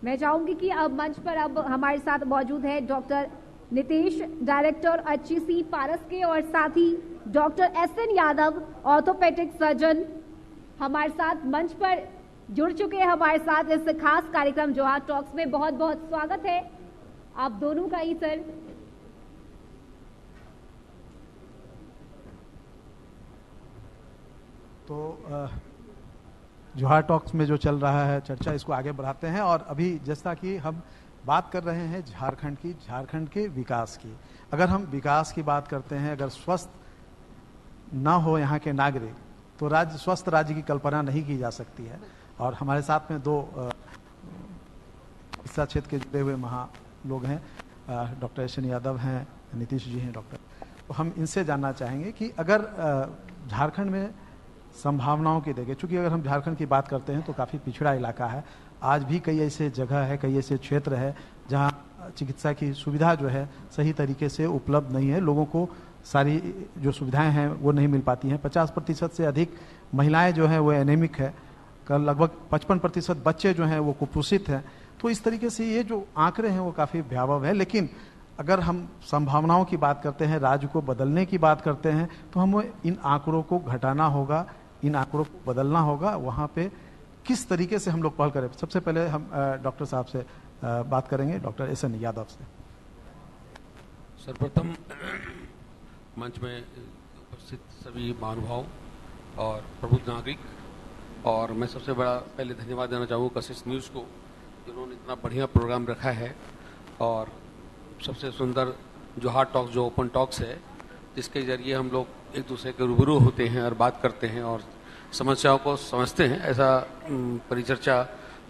मैं चाहूंगी कि अब मंच पर अब हमारे साथ मौजूद है doctor Nitish, director HCC Paras के, और साथ ही doctor SN Yadav, orthopaedic surgeon, हमारे साथ मंच पर जुड़ चुके हैं हमारे साथ इस खास कार्यक्रम जोहार टॉक्स में। बहुत बहुत स्वागत है आप दोनों का ही सर। तो जोहार टॉक्स में जो चल रहा है चर्चा, इसको आगे बढ़ाते हैं। और अभी जैसा कि हम बात कर रहे हैं झारखंड के विकास की, अगर हम विकास की बात करते हैं, अगर स्वस्थ ना हो यहाँ के नागरिक तो स्वस्थ राज्य की कल्पना नहीं की जा सकती है। और हमारे साथ में दो चिकित्सा क्षेत्र के जुड़े हुए लोग हैं, डॉक्टर SN यादव हैं, नीतीश जी हैं डॉक्टर। तो हम इनसे जानना चाहेंगे कि अगर झारखंड में संभावनाओं की देखें, चूंकि अगर हम झारखंड की बात करते हैं तो काफ़ी पिछड़ा इलाका है, आज भी कई ऐसे जगह है, कई ऐसे क्षेत्र है जहाँ चिकित्सा की सुविधा जो है सही तरीके से उपलब्ध नहीं है, लोगों को सारी जो सुविधाएं हैं वो नहीं मिल पाती हैं। 50% से अधिक महिलाएं जो हैं वो एनेमिक है, लगभग 55% बच्चे जो हैं वो कुपोषित हैं। तो इस तरीके से ये जो आंकड़े हैं वो काफ़ी भयावह है। लेकिन अगर हम संभावनाओं की बात करते हैं, राज्य को बदलने की बात करते हैं, तो हमें इन आंकड़ों को घटाना होगा, इन आंकड़ों को बदलना होगा। वहाँ पे किस तरीके से हम लोग पहल करें? सबसे पहले हम डॉक्टर साहब से बात करेंगे, डॉक्टर SN यादव से। सर्वप्रथम मंच में उपस्थित सभी महानुभाव और प्रबुद्ध नागरिक, और मैं सबसे बड़ा पहले धन्यवाद देना चाहूँगा कशिश न्यूज़ को, जिन्होंने इतना बढ़िया प्रोग्राम रखा है, और सबसे सुंदर जोहार टॉक्स जो ओपन टॉक्स है, जिसके जरिए हम लोग एक दूसरे के रूबरू होते हैं और बात करते हैं और समस्याओं को समझते हैं। ऐसा परिचर्चा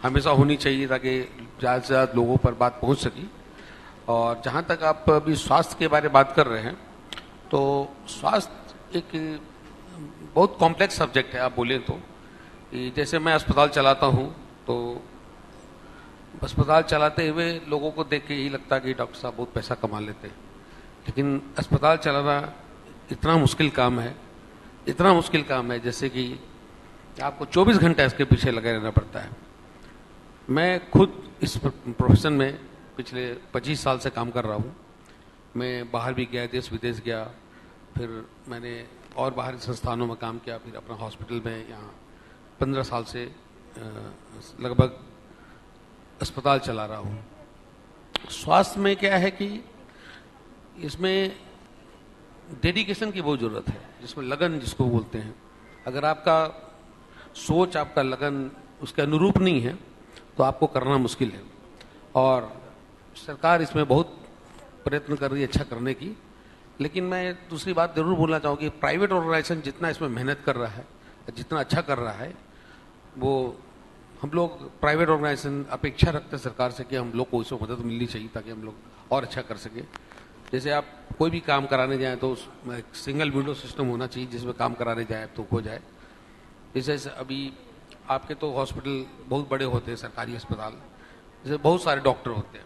हमेशा होनी चाहिए ताकि ज़्यादा से ज़्यादा लोगों पर बात पहुंच सके। और जहां तक आप अभी स्वास्थ्य के बारे में बात कर रहे हैं, तो स्वास्थ्य एक बहुत कॉम्प्लेक्स सब्जेक्ट है। आप बोलें तो जैसे मैं अस्पताल चलाता हूं, तो अस्पताल चलाते हुए लोगों को देख के यही लगता है कि डॉक्टर साहब बहुत पैसा कमा लेते हैं, लेकिन अस्पताल चलाना इतना मुश्किल काम है, इतना मुश्किल काम है जैसे कि आपको 24 घंटे इसके पीछे लगे रहना पड़ता है। मैं खुद इस प्रोफेशन में पिछले 25 साल से काम कर रहा हूँ। मैं बाहर भी गया, देश विदेश गया, फिर मैंने और बाहरी संस्थानों में काम किया, फिर अपना हॉस्पिटल में यहाँ 15 साल से लगभग अस्पताल चला रहा हूँ। स्वास्थ्य में क्या है कि इसमें डेडिकेशन की बहुत ज़रूरत है, जिसमें लगन जिसको बोलते हैं। अगर आपका सोच, आपका लगन उसके अनुरूप नहीं है तो आपको करना मुश्किल है। और सरकार इसमें बहुत प्रयत्न कर रही है अच्छा करने की। लेकिन मैं दूसरी बात जरूर बोलना चाहूँगी, प्राइवेट ऑर्गेनाइजेशन जितना इसमें मेहनत कर रहा है, जितना अच्छा कर रहा है, वो हम लोग प्राइवेट ऑर्गेनाइजेशन अपेक्षा रखते हैं सरकार से कि हम लोग को इसमें मदद मिलनी चाहिए ताकि हम लोग और अच्छा कर सके। जैसे आप कोई भी काम कराने जाएं तो उसमें एक सिंगल विंडो सिस्टम होना चाहिए, जिसमें काम कराने जाए तो हो जाए। जैसे अभी आपके तो हॉस्पिटल बहुत बड़े होते हैं, सरकारी अस्पताल, जैसे बहुत सारे डॉक्टर होते हैं,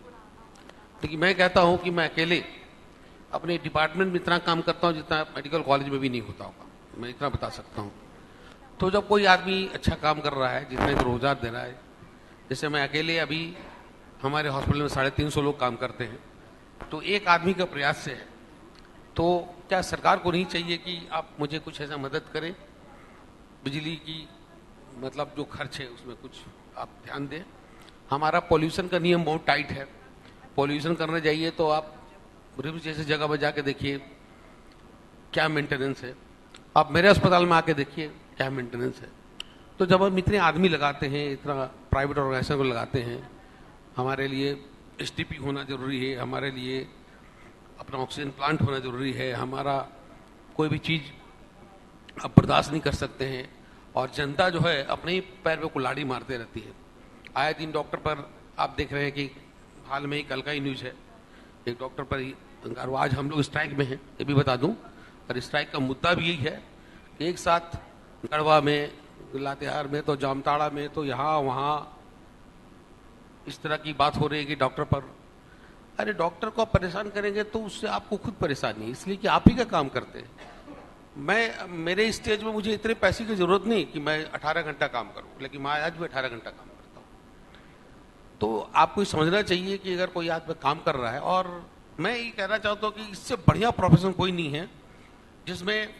लेकिन मैं कहता हूँ कि मैं अकेले अपने डिपार्टमेंट में इतना काम करता हूँ जितना मेडिकल कॉलेज में भी नहीं होता होगा, मैं इतना बता सकता हूँ। तो जब कोई आदमी अच्छा काम कर रहा है, जितने को रोजगार दे रहा है, जैसे मैं अकेले अभी हमारे हॉस्पिटल में 350 लोग काम करते हैं, तो एक आदमी का प्रयास से है। तो क्या सरकार को नहीं चाहिए कि आप मुझे कुछ ऐसा मदद करें, बिजली की मतलब जो खर्च है उसमें कुछ आप ध्यान दें। हमारा पॉल्यूशन का नियम बहुत टाइट है। पॉल्यूशन करने जाइए तो आप रिम्स जैसी जगह पर जाके देखिए क्या मेंटेनेंस है, आप मेरे अस्पताल में आके देखिए क्या मेंटेनेंस है। तो जब हम इतने आदमी लगाते हैं, इतना प्राइवेट ऑर्गेनाइजेशन को लगाते हैं, हमारे लिए STP होना जरूरी है, हमारे लिए अपना ऑक्सीजन प्लांट होना जरूरी है, हमारा कोई भी चीज़ आप बर्दाश्त नहीं कर सकते हैं। और जनता जो है अपने ही पैर पे कुल्हाड़ी मारते रहती है। आए दिन डॉक्टर पर आप देख रहे हैं कि हाल में ही कल का ही न्यूज़ है, एक डॉक्टर पर ही, आज हम लोग स्ट्राइक में हैं ये भी बता दूं, और स्ट्राइक का मुद्दा भी यही है कि एक साथ गढ़वा में, लातेहार में, तो जामताड़ा में, तो यहाँ वहाँ इस तरह की बात हो रही है कि डॉक्टर पर, अरे डॉक्टर को आप परेशान करेंगे तो उससे आपको खुद परेशानी है, इसलिए कि आप ही का काम करते हैं। मेरे स्टेज में मुझे इतने पैसे की जरूरत नहीं कि मैं 18 घंटा काम करूं, लेकिन मैं आज भी 18 घंटा काम करता हूं। तो आपको ये समझना चाहिए कि अगर कोई आदमी काम कर रहा है, और मैं ये कहना चाहता हूँ कि इससे बढ़िया प्रोफेशन कोई नहीं है जिसमें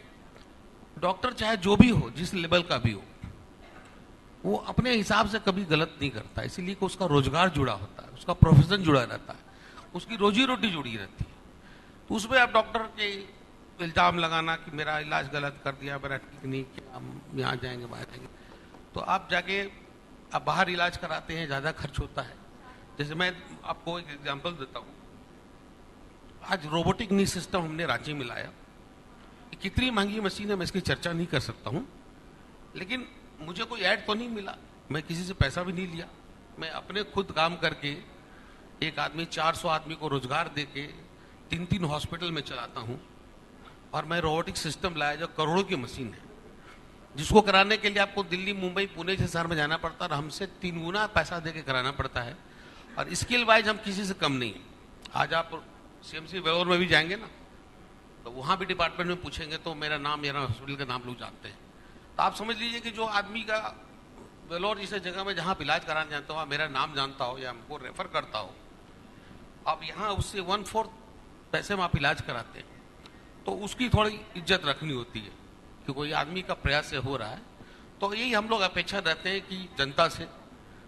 डॉक्टर चाहे जो भी हो, जिस लेवल का भी हो, वो अपने हिसाब से कभी गलत नहीं करता, इसीलिए कि उसका रोजगार जुड़ा होता है, उसका प्रोफेशन जुड़ा रहता है, उसकी रोजी रोटी जुड़ी रहती है। तो उसमें आप डॉक्टर के इल्जाम लगाना कि मेरा इलाज गलत कर दिया, मेरा ठीक नहीं किया, हम यहाँ जाएंगे वहाँ जाएंगे, तो आप जाके आप बाहर इलाज कराते हैं, ज़्यादा खर्च होता है। जैसे मैं आपको एक एग्जांपल देता हूँ, आज रोबोटिक नी सिस्टम हमने रांची में लाया। कितनी महंगी मशीन है मैं इसकी चर्चा नहीं कर सकता हूँ, लेकिन मुझे कोई ऐड तो नहीं मिला, मैं किसी से पैसा भी नहीं लिया, मैं अपने खुद काम करके एक आदमी 400 आदमी को रोजगार देके 3-3 हॉस्पिटल में चलाता हूँ। और मैं रोबोटिक सिस्टम लाया जो करोड़ों की मशीन है, जिसको कराने के लिए आपको दिल्ली, मुंबई, पुणे जैसे शहर में जाना पड़ता है और हमसे 3 गुना पैसा देके कराना पड़ता है। और स्किल वाइज हम किसी से कम नहीं है। आज आप CMC वेलोर में भी जाएंगे ना, तो वहाँ भी डिपार्टमेंट में पूछेंगे तो मेरा नाम, मेरा हॉस्पिटल का नाम लोग जानते हैं। तो आप समझ लीजिए कि जो आदमी का वेलोर जैसे जगह में जहाँ इलाज कराना जानता हो, मेरा नाम जानता हो या हमको रेफर करता हो, आप यहाँ उससे 1/4 पैसे में आप इलाज कराते हैं, तो उसकी थोड़ी इज्जत रखनी होती है कि कोई आदमी का प्रयास से हो रहा है। तो यही हम लोग अपेक्षा रहते हैं कि जनता से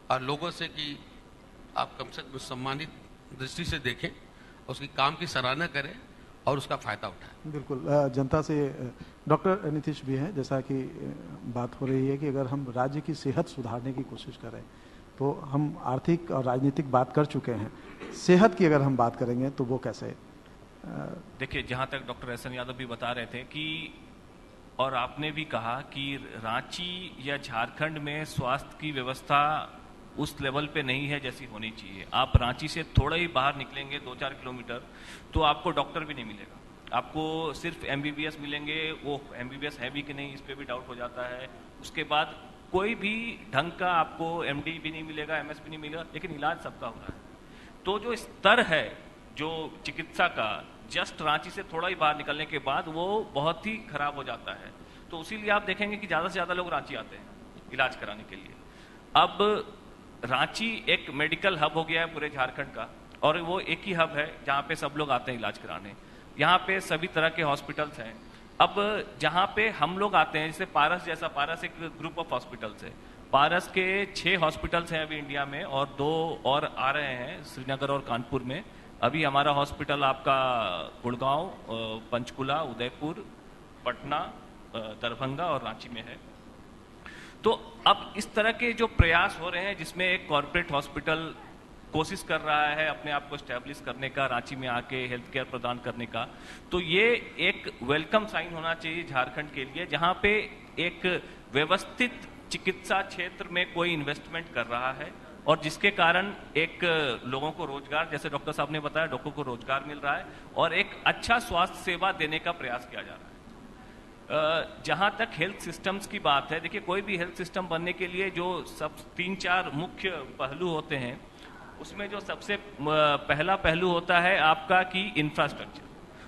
और लोगों से कि आप कम से कम सम्मानित दृष्टि से देखें, उसकी काम की सराहना करें और उसका फायदा उठाएं। बिल्कुल, जनता से डॉक्टर नीतीश भी हैं, जैसा कि बात हो रही है कि अगर हम राज्य की सेहत सुधारने की कोशिश करें तो हम आर्थिक और राजनीतिक बात कर चुके हैं, सेहत की अगर हम बात करेंगे तो वो कैसे? देखिए, जहाँ तक डॉक्टर एहसन यादव भी बता रहे थे कि, और आपने भी कहा कि रांची या झारखंड में स्वास्थ्य की व्यवस्था उस लेवल पे नहीं है जैसी होनी चाहिए। आप रांची से थोड़ा ही बाहर निकलेंगे 2-4 किलोमीटर तो आपको डॉक्टर भी नहीं मिलेगा, आपको सिर्फ MBBS मिलेंगे। वो MBBS है भी कि नहीं इस पर भी डाउट हो जाता है। उसके बाद कोई भी ढंग का आपको MD भी नहीं मिलेगा, MS भी नहीं मिलेगा, लेकिन इलाज सबका हो रहा है। तो जो स्तर है जो चिकित्सा का, जस्ट रांची से थोड़ा ही बाहर निकलने के बाद वो बहुत ही खराब हो जाता है। तो इसीलिए आप देखेंगे कि ज़्यादा से ज़्यादा लोग रांची आते हैं इलाज कराने के लिए। अब रांची एक मेडिकल हब हो गया है पूरे झारखंड का, और वो एक ही हब है जहाँ पे सब लोग आते हैं इलाज कराने। यहाँ पे सभी तरह के हॉस्पिटल्स हैं। अब जहाँ पे हम लोग आते हैं, जैसे पारस जैसा, पारस एक ग्रुप ऑफ हॉस्पिटल्स है, पारस के 6 हॉस्पिटल्स हैं अभी इंडिया में, और 2 और आ रहे हैं श्रीनगर और कानपुर में। अभी हमारा हॉस्पिटल आपका गुड़गांव, पंचकुला, उदयपुर, पटना, दरभंगा और रांची में है। तो अब इस तरह के जो प्रयास हो रहे हैं जिसमें एक कॉर्पोरेट हॉस्पिटल कोशिश कर रहा है अपने आप को स्टैब्लिश करने का, रांची में आके हेल्थ केयर प्रदान करने का, तो ये एक वेलकम साइन होना चाहिए झारखंड के लिए, जहां पे एक व्यवस्थित चिकित्सा क्षेत्र में कोई इन्वेस्टमेंट कर रहा है और जिसके कारण एक लोगों को रोजगार, जैसे डॉक्टर साहब ने बताया, डॉक्टर को रोजगार मिल रहा है और एक अच्छा स्वास्थ्य सेवा देने का प्रयास किया जा रहा है। जहां तक हेल्थ सिस्टम्स की बात है, देखिए कोई भी हेल्थ सिस्टम बनने के लिए जो सब 3-4 मुख्य पहलू होते हैं, उसमें जो सबसे पहला पहलू होता है आपका कि इंफ्रास्ट्रक्चर।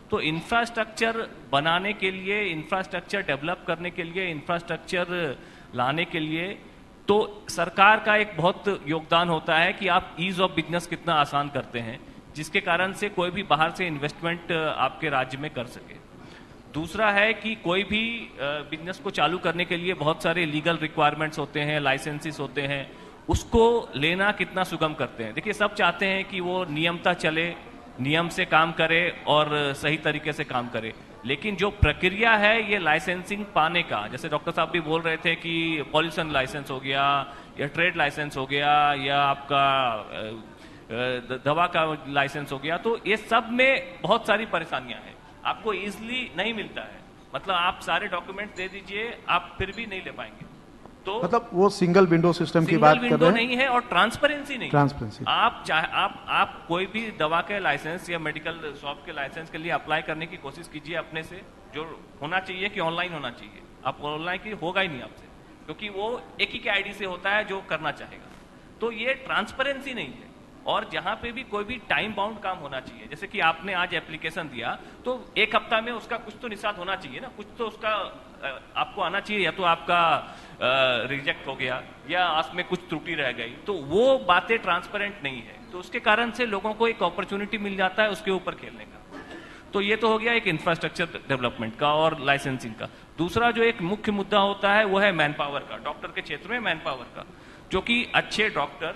तो इंफ्रास्ट्रक्चर बनाने के लिए, इंफ्रास्ट्रक्चर डेवलप करने के लिए, इंफ्रास्ट्रक्चर लाने के लिए तो सरकार का एक बहुत योगदान होता है कि आप ईज ऑफ बिजनेस कितना आसान करते हैं, जिसके कारण से कोई भी बाहर से इन्वेस्टमेंट आपके राज्य में कर सके। दूसरा है कि कोई भी बिजनेस को चालू करने के लिए बहुत सारे लीगल रिक्वायरमेंट्स होते हैं, लाइसेंसेस होते हैं, उसको लेना कितना सुगम करते हैं। देखिए सब चाहते हैं कि वो नियमता चले, नियम से काम करे और सही तरीके से काम करे, लेकिन जो प्रक्रिया है ये लाइसेंसिंग पाने का, जैसे डॉक्टर साहब भी बोल रहे थे कि पॉल्यूशन लाइसेंस हो गया या ट्रेड लाइसेंस हो गया या आपका दवा का लाइसेंस हो गया, तो ये सब में बहुत सारी परेशानियां हैं, आपको इजीली नहीं मिलता है। मतलब आप सारे डॉक्यूमेंट दे दीजिए, आप फिर भी नहीं ले पाएंगे। तो मतलब वो सिंगल विंडो सिस्टम की बात कर रहे हैं, नहीं है और ट्रांसपेरेंसी नहीं। ट्रांसपेरेंसी, आप कोई भी दवा के लाइसेंस या मेडिकल शॉप के लाइसेंस के लिए अप्लाई करने की कोशिश कीजिए अपने से, जो होना चाहिए कि ऑनलाइन होना चाहिए। आप ऑनलाइन की होगा ही नहीं आपसे, क्योंकि वो एक ही के आईडी से होता है जो करना चाहेगा। तो ये ट्रांसपेरेंसी नहीं है। और जहां पे भी कोई भी टाइम बाउंड काम होना चाहिए, जैसे कि आपने आज एप्लीकेशन दिया तो 1 हफ्ता में उसका कुछ तो निषाद होना चाहिए ना, कुछ तो उसका आपको आना चाहिए, या तो आपका रिजेक्ट हो गया या उसमें कुछ त्रुटि रह गई, तो वो बातें ट्रांसपेरेंट नहीं है। तो उसके कारण से लोगों को एक अपॉर्चुनिटी मिल जाता है उसके ऊपर खेलने का। तो ये तो हो गया एक इंफ्रास्ट्रक्चर डेवलपमेंट का और लाइसेंसिंग का। दूसरा जो एक मुख्य मुद्दा होता है वो है मैन पावर का, डॉक्टर के क्षेत्र में मैन पावर का, जो कि अच्छे डॉक्टर,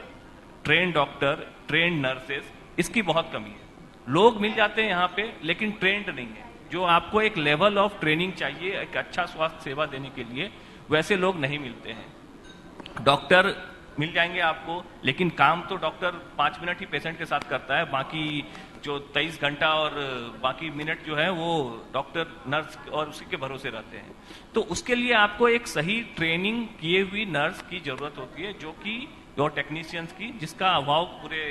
ट्रेन नर्सेस, इसकी बहुत कमी है। लोग मिल जाते हैं यहाँ पे लेकिन ट्रेंड नहीं है। जो आपको एक लेवल ऑफ ट्रेनिंग चाहिए एक अच्छा स्वास्थ्य सेवा देने के लिए, वैसे लोग नहीं मिलते हैं। डॉक्टर मिल जाएंगे आपको, लेकिन काम तो डॉक्टर 5 मिनट ही पेशेंट के साथ करता है, बाकी जो 23 घंटा और बाकी मिनट जो है वो डॉक्टर, नर्स और उसी के भरोसे रहते हैं। तो उसके लिए आपको एक सही ट्रेनिंग किए हुई नर्स की जरूरत होती है, जो कि और टेक्नीशियंस की, जिसका अभाव पूरे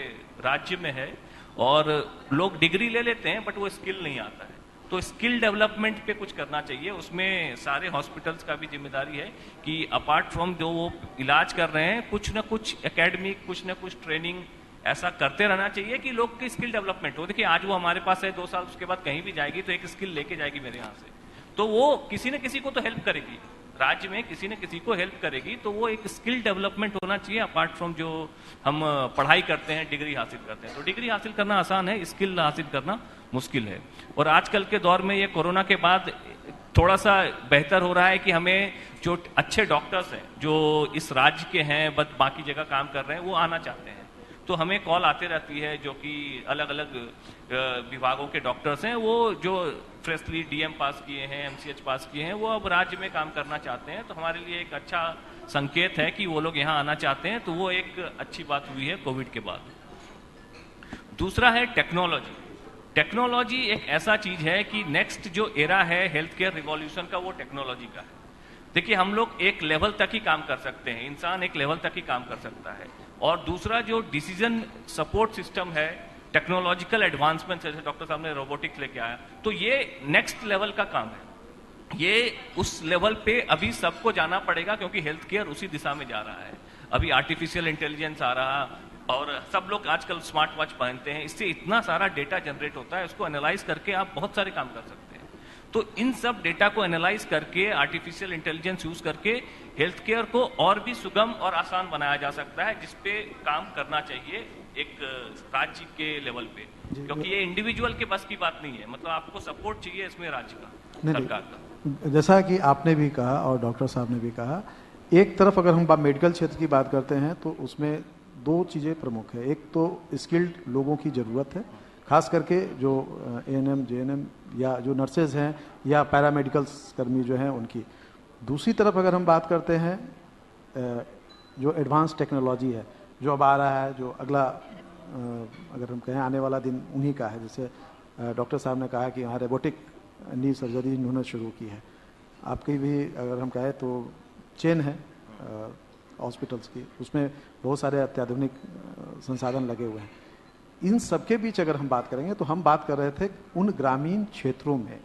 राज्य में है। और लोग डिग्री ले लेते हैं बट वो स्किल नहीं आता है। तो स्किल डेवलपमेंट पे कुछ करना चाहिए। उसमें सारे हॉस्पिटल्स का भी जिम्मेदारी है कि अपार्ट फ्रॉम जो वो इलाज कर रहे हैं, कुछ ना कुछ एकेडमिक, कुछ ना कुछ ट्रेनिंग ऐसा करते रहना चाहिए कि लोग की स्किल डेवलपमेंट हो। देखिए आज वो हमारे पास है 2 साल, उसके बाद कहीं भी जाएगी तो एक स्किल लेके जाएगी मेरे यहाँ से, तो वो किसी न किसी को तो हेल्प करेगी, राज्य में किसी न किसी को हेल्प करेगी। तो वो एक स्किल डेवलपमेंट होना चाहिए अपार्ट फ्रॉम जो हम पढ़ाई करते हैं, डिग्री हासिल करते हैं। तो डिग्री हासिल करना आसान है, स्किल हासिल करना मुश्किल है। और आजकल के दौर में ये कोरोना के बाद थोड़ा सा बेहतर हो रहा है कि हमें जो अच्छे डॉक्टर्स हैं जो इस राज्य के हैं बट बाकी जगह काम कर रहे हैं, वो आना चाहते हैं। तो हमें कॉल आते रहती है जो कि अलग अलग विभागों के डॉक्टर्स हैं, वो जो फ्रेशली डीएम पास किए हैं, एमसीएच पास किए हैं, वो अब राज्य में काम करना चाहते हैं। तो हमारे लिए एक अच्छा संकेत है कि वो लोग यहाँ आना चाहते हैं। तो वो एक अच्छी बात हुई है कोविड के बाद। दूसरा है टेक्नोलॉजी। टेक्नोलॉजी एक ऐसा चीज है कि नेक्स्ट जो एरा है हेल्थ केयर रिवॉल्यूशन का, वो टेक्नोलॉजी का है। देखिए हम लोग एक लेवल तक ही काम कर सकते हैं, इंसान एक लेवल तक ही काम कर सकता है। और दूसरा जो डिसीजन सपोर्ट सिस्टम है, टेक्नोलॉजिकल एडवांसमेंट, जैसे डॉक्टर साहब ने रोबोटिक्स लेके आया, तो ये नेक्स्ट लेवल का काम है। ये उस लेवल पे अभी सबको जाना पड़ेगा क्योंकि हेल्थ केयर उसी दिशा में जा रहा है। अभी आर्टिफिशियल इंटेलिजेंस आ रहा, और सब लोग आजकल स्मार्ट वॉच पहनते हैं, इससे इतना सारा डेटा जनरेट होता है, उसको एनालाइज करके आप बहुत सारे काम कर सकते हैं। तो इन सब डेटा को एनालाइज करके, आर्टिफिशियल इंटेलिजेंस यूज करके हेल्थ केयर को और भी सुगम और आसान बनाया जा सकता है, जिसपे काम करना चाहिए एक राज्य के लेवल पे, क्योंकि ये इंडिविजुअल के बस की बात नहीं है। मतलब आपको सपोर्ट चाहिए इसमें राज्य का, सरकार का। जैसा कि आपने भी कहा और डॉक्टर साहब ने भी कहा, एक तरफ अगर हम मेडिकल क्षेत्र की बात करते हैं तो उसमें 2 चीज़ें प्रमुख है। एक तो स्किल्ड लोगों की ज़रूरत है, खास करके जो एएनएम, जेएनएम या जो नर्सेज हैं या पैरामेडिकल कर्मी जो हैं उनकी। दूसरी तरफ अगर हम बात करते हैं जो एडवांस टेक्नोलॉजी है जो अब आ रहा है, जो अगला अगर हम कहें आने वाला दिन उन्हीं का है। जैसे डॉक्टर साहब ने कहा कि यहाँ रोबोटिक नी सर्जरी इन्होंने शुरू की है। आपकी भी अगर हम कहें तो चेन है हॉस्पिटल्स की, उसमें बहुत सारे अत्याधुनिक संसाधन लगे हुए हैं। इन सबके बीच अगर हम बात करेंगे तो हम बात कर रहे थे उन ग्रामीण क्षेत्रों में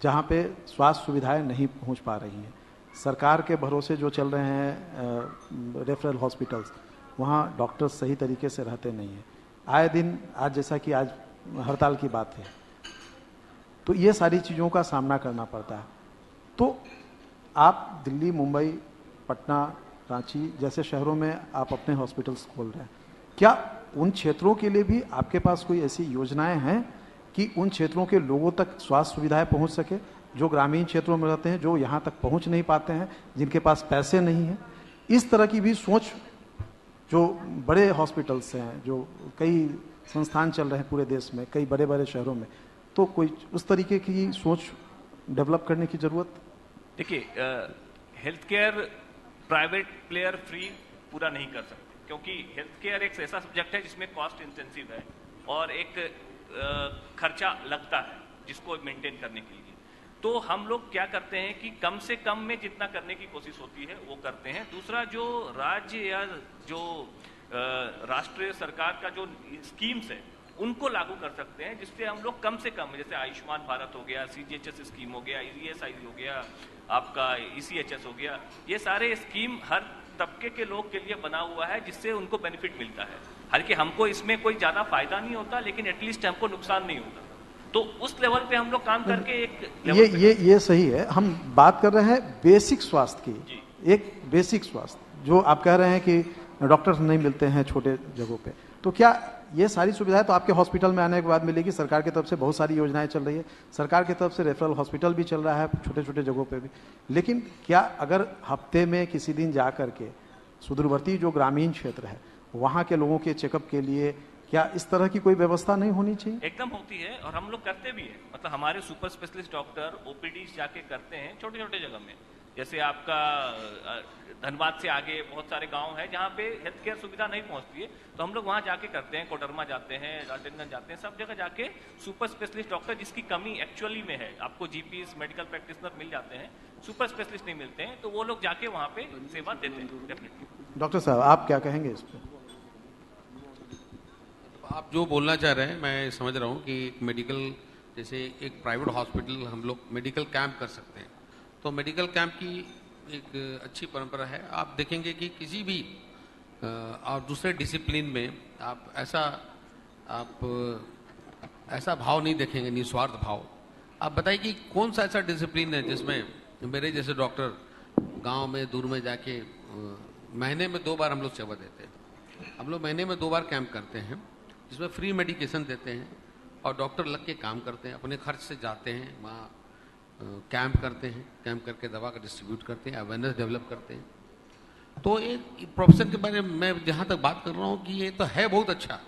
जहाँ पे स्वास्थ्य सुविधाएं नहीं पहुँच पा रही हैं। सरकार के भरोसे जो चल रहे हैं रेफरल हॉस्पिटल्स, वहाँ डॉक्टर्स सही तरीके से रहते नहीं हैं। आए दिन, आज जैसा कि आज हड़ताल की बात है, तो ये सारी चीज़ों का सामना करना पड़ता है। तो आप दिल्ली, मुंबई, पटना, रांची जैसे शहरों में आप अपने हॉस्पिटल्स खोल रहे हैं, क्या उन क्षेत्रों के लिए भी आपके पास कोई ऐसी योजनाएं हैं कि उन क्षेत्रों के लोगों तक स्वास्थ्य सुविधाएं पहुंच सके, जो ग्रामीण क्षेत्रों में रहते हैं, जो यहाँ तक पहुंच नहीं पाते हैं, जिनके पास पैसे नहीं हैं? इस तरह की भी सोच जो बड़े हॉस्पिटल्स हैं, जो कई संस्थान चल रहे हैं पूरे देश में, कई बड़े बड़े शहरों में, तो कोई उस तरीके की सोच डेवलप करने की जरूरत? देखिए health care private player free पूरा नहीं कर सकते, क्योंकि हेल्थ केयर एक ऐसा सब्जेक्ट है जिसमें कॉस्ट इंटेंसिव है और एक खर्चा लगता है जिसको मेंटेन करने के लिए। तो हम लोग क्या करते हैं कि कम से कम में जितना करने की कोशिश होती है वो करते हैं। दूसरा, जो राज्य या जो राष्ट्रीय सरकार का जो स्कीम्स है उनको लागू कर सकते हैं, जिससे हम लोग कम से कम, जैसे आयुष्मान भारत हो गया, सीजीएचएस स्कीम हो गया, ईएसआई हो गया, आपका ईसीएचएस हो गया, ये सारे स्कीम हर तबके के लोग के लिए बना हुआ है जिससे उनको बेनिफिट मिलता है। हालांकि हमको इसमें कोई ज्यादा फायदा नहीं होता, लेकिन एटलीस्ट हमको नुकसान नहीं होता। तो उस लेवल पे हम लोग काम करके एक लेवल पे ये सही है। हम बात कर रहे हैं बेसिक स्वास्थ्य की, एक बेसिक स्वास्थ्य जो आप कह रहे हैं कि डॉक्टर्स नहीं मिलते हैं छोटे जगहों पे, तो क्या ये सारी सुविधाएं तो आपके हॉस्पिटल में आने के बाद मिलेगी? सरकार की तरफ से बहुत सारी योजनाएं चल रही है, सरकार की तरफ से रेफरल हॉस्पिटल भी चल रहा है छोटे छोटे जगहों पे भी, लेकिन क्या अगर हफ्ते में किसी दिन जा करके सुदूरवर्ती जो ग्रामीण क्षेत्र है वहाँ के लोगों के चेकअप के लिए क्या इस तरह की कोई व्यवस्था नहीं होनी चाहिए? एकदम होती है और हम लोग करते भी है। मतलब हमारे सुपर स्पेशलिस्ट डॉक्टर ओपीडी जाके करते हैं छोटे छोटे जगह में। जैसे आपका धनबाद से आगे बहुत सारे गांव हैं जहां पे हेल्थ केयर सुविधा नहीं पहुंचती है, तो हम लोग वहां जाके करते हैं। कोडरमा जाते हैं, राजनांदगांव जाते हैं, सब जगह जाके सुपर स्पेशलिस्ट डॉक्टर जिसकी कमी एक्चुअली में है, आपको जीपीएस मेडिकल प्रैक्टिशनर मिल जाते हैं, सुपर स्पेशलिस्ट नहीं मिलते हैं, तो वो लोग जाके वहां पे सेवा देते हैं डेफिनेटली। डॉक्टर साहब आप क्या कहेंगे इस पर? आप जो बोलना चाह रहे हैं मैं समझ रहा हूँ कि एक मेडिकल, जैसे एक प्राइवेट हॉस्पिटल हम लोग मेडिकल कैंप कर सकते हैं, तो मेडिकल कैंप की एक अच्छी परंपरा है। आप देखेंगे कि किसी भी और दूसरे डिसिप्लिन में आप ऐसा भाव नहीं देखेंगे, निस्वार्थ भाव। आप बताइए कि कौन सा ऐसा डिसिप्लिन है जिसमें मेरे जैसे डॉक्टर गांव में दूर में जाके महीने में 2 बार हम लोग सेवा देते हैं। हम लोग महीने में 2 बार कैंप करते हैं जिसमें फ्री मेडिकेशन देते हैं और डॉक्टर लग के काम करते हैं, अपने खर्च से जाते हैं वहाँ कैंप करते हैं, कैंप करके दवा का डिस्ट्रीब्यूट करते हैं, अवेयरनेस डेवलप करते हैं। तो एक प्रोफेशन के बारे में मैं जहाँ तक बात कर रहा हूँ कि ये तो है बहुत अच्छा,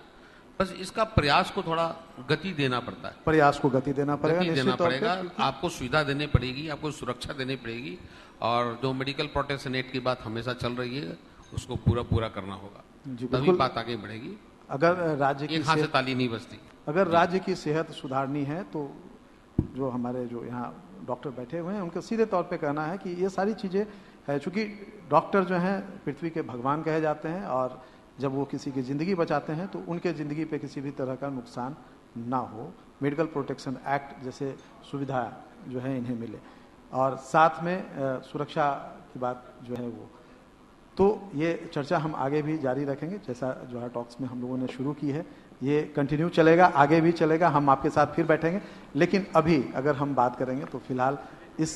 बस इसका प्रयास को थोड़ा गति देना पड़ता है। प्रयास को गति देना पड़ेगा, गति देना निश्चित तौर पे, पड़ेगा। आपको सुविधा देनी पड़ेगी, आपको सुरक्षा देनी पड़ेगी, और जो मेडिकल प्रोटेक्शन एक्ट की बात हमेशा चल रही है उसको पूरा करना होगा, जी, तभी बिल्कुल। बात आगे बढ़ेगी। अगर राज्य की एक हाथ से सेहत, ताली नहीं बजती। अगर राज्य की सेहत सुधारनी है तो जो हमारे जो यहाँ डॉक्टर बैठे हुए हैं उनका सीधे तौर पे कहना है कि ये सारी चीज़ें है, चूँकि डॉक्टर जो हैं पृथ्वी के भगवान कहे जाते हैं, और जब वो किसी की ज़िंदगी बचाते हैं तो उनके ज़िंदगी पे किसी भी तरह का नुकसान ना हो, मेडिकल प्रोटेक्शन एक्ट जैसे सुविधा जो है इन्हें मिले, और साथ में सुरक्षा की बात जो है वो। तो ये चर्चा हम आगे भी जारी रखेंगे, जैसा जो है टॉक्स में हम लोगों ने शुरू की है ये कंटिन्यू चलेगा, आगे भी चलेगा, हम आपके साथ फिर बैठेंगे। लेकिन अभी अगर हम बात करेंगे तो फिलहाल इस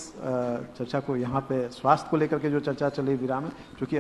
चर्चा को यहाँ पे स्वास्थ्य को लेकर के जो चर्चा चली विराम है, क्योंकि